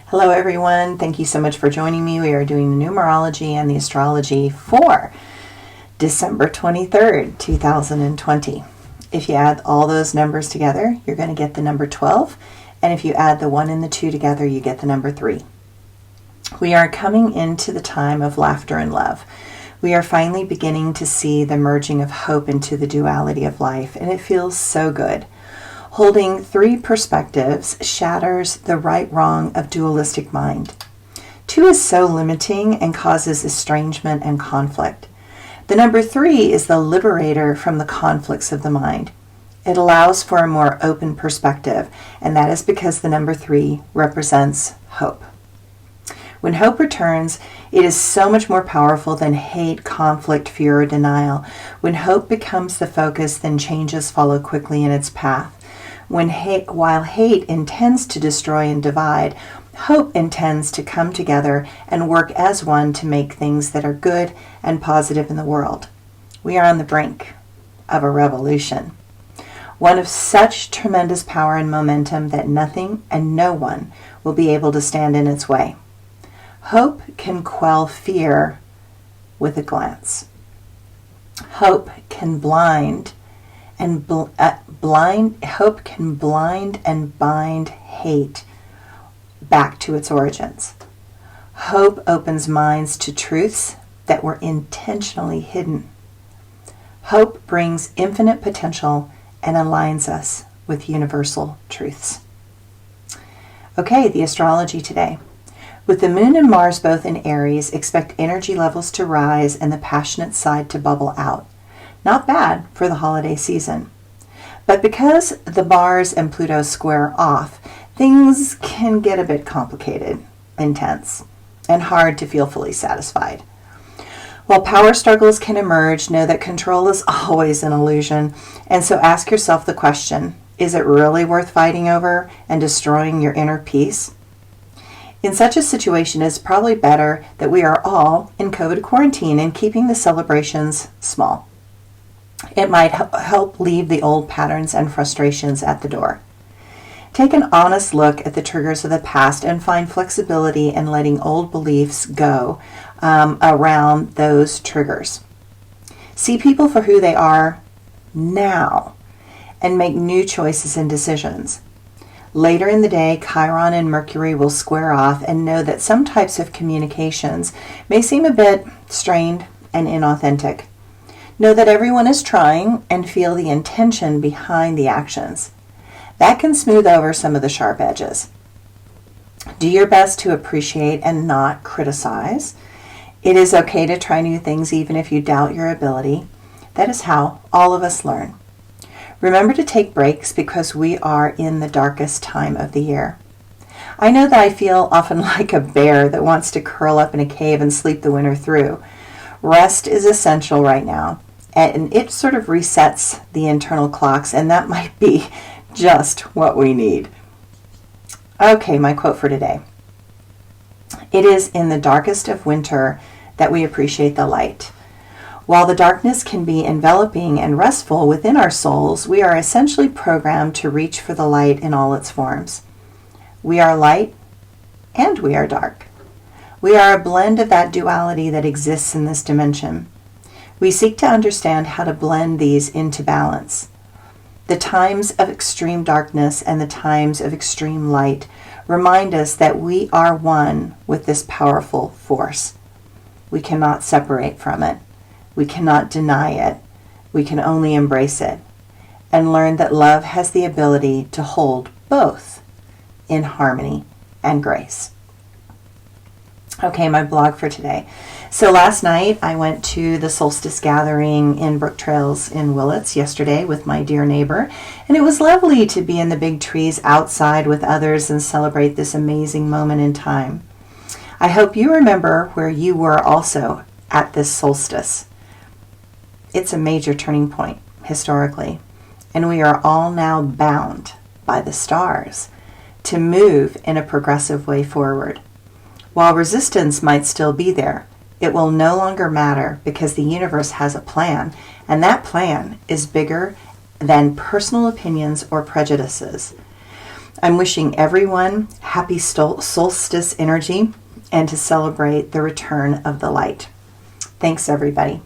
Hello everyone, thank you so much for joining me. We are doing the numerology and the astrology for December 23rd, 2020. If you add all those numbers together, you're going to get the number 12, and if you add the 1 and the 2 together, you get the number 3. We are coming into the time of laughter and love. We are finally beginning to see the merging of hope into the duality of life, and it feels so good. Holding 3 perspectives shatters the right-wrong of dualistic mind. 2 is so limiting and causes estrangement and conflict. The number 3 is the liberator from the conflicts of the mind. It allows for a more open perspective, and that is because the number 3 represents hope. When hope returns, it is so much more powerful than hate, conflict, fear, or denial. When hope becomes the focus, then changes follow quickly in its path. While hate intends to destroy and divide, hope intends to come together and work as one to make things that are good and positive in the world. We are on the brink of a revolution, one of such tremendous power and momentum that nothing and no one will be able to stand in its way. Hope can quell fear with a glance. Hope can blind and hope can blind and bind hate back to its origins. Hope opens minds to truths that were intentionally hidden. Hope brings infinite potential and aligns us with universal truths. Okay, the astrology today. With the Moon and Mars both in Aries, expect energy levels to rise and the passionate side to bubble out. Not bad for the holiday season. But because the Mars and Pluto square off, things can get a bit complicated, intense, and hard to feel fully satisfied. While power struggles can emerge, know that control is always an illusion, and so ask yourself the question, is it really worth fighting over and destroying your inner peace? In such a situation, it's probably better that we are all in COVID quarantine and keeping the celebrations small. It might help leave the old patterns and frustrations at the door. Take an honest look at the triggers of the past and find flexibility in letting old beliefs go around those triggers. See people for who they are now and make new choices and decisions. Later in the day, Chiron and Mercury will square off, and know that some types of communications may seem a bit strained and inauthentic. Know that everyone is trying and feel the intention behind the actions. That can smooth over some of the sharp edges. Do your best to appreciate and not criticize. It is okay to try new things even if you doubt your ability. That is how all of us learn. Remember to take breaks because we are in the darkest time of the year. I know that I feel often like a bear that wants to curl up in a cave and sleep the winter through. Rest is essential right now, and it sort of resets the internal clocks, and that might be just what we need. Okay, my quote for today. It is in the darkest of winter that we appreciate the light. While the darkness can be enveloping and restful within our souls, we are essentially programmed to reach for the light in all its forms. We are light and we are dark. We are a blend of that duality that exists in this dimension. We seek to understand how to blend these into balance. The times of extreme darkness and the times of extreme light remind us that we are one with this powerful force. We cannot separate from it. We cannot deny it. We can only embrace it and learn that love has the ability to hold both in harmony and grace. Okay, my blog for today. So last night I went to the solstice gathering in Brook Trails in Willits yesterday with my dear neighbor, and it was lovely to be in the big trees outside with others and celebrate this amazing moment in time. I hope you remember where you were also at this solstice. It's a major turning point historically, and we are all now bound by the stars to move in a progressive way forward. While resistance might still be there, it will no longer matter because the universe has a plan, and that plan is bigger than personal opinions or prejudices. I'm wishing everyone happy solstice energy and to celebrate the return of the light. Thanks, everybody.